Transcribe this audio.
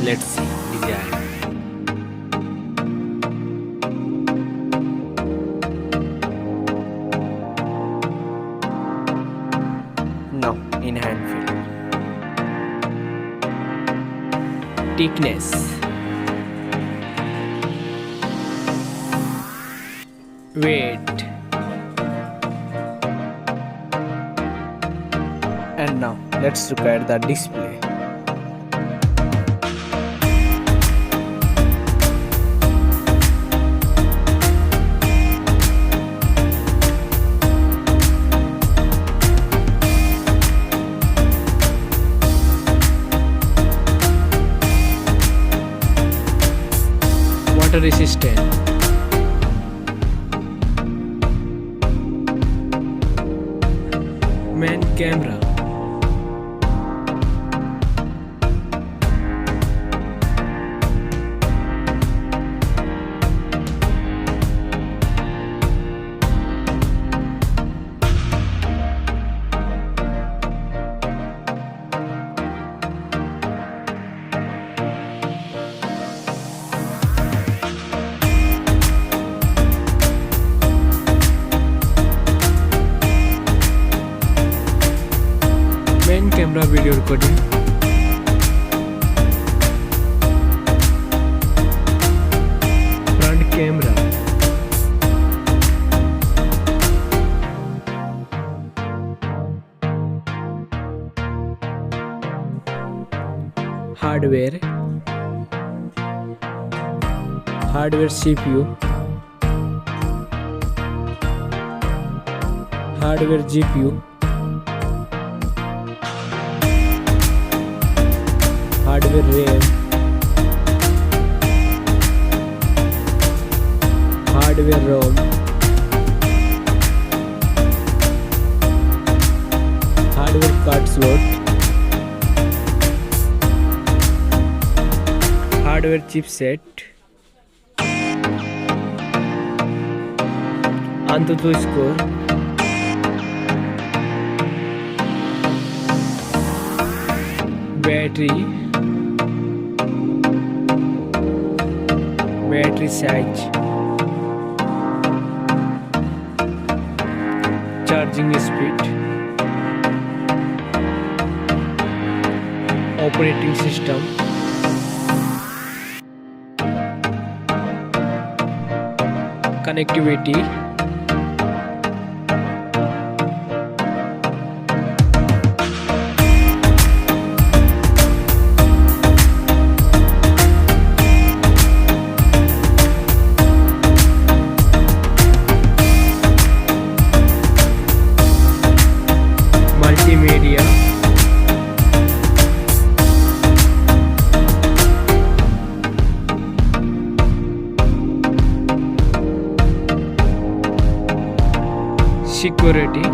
Let's see design. Now in hand feel. Thickness. Weight. And now let's look at the display. Water resistant. Main camera. Main camera video recording. Front camera. Hardware CPU, hardware GPU, hardware RAM, hardware ROM, hardware card slot, hardware chipset, AnTuTu score, battery size, charging speed, operating system, connectivity, multimedia, security,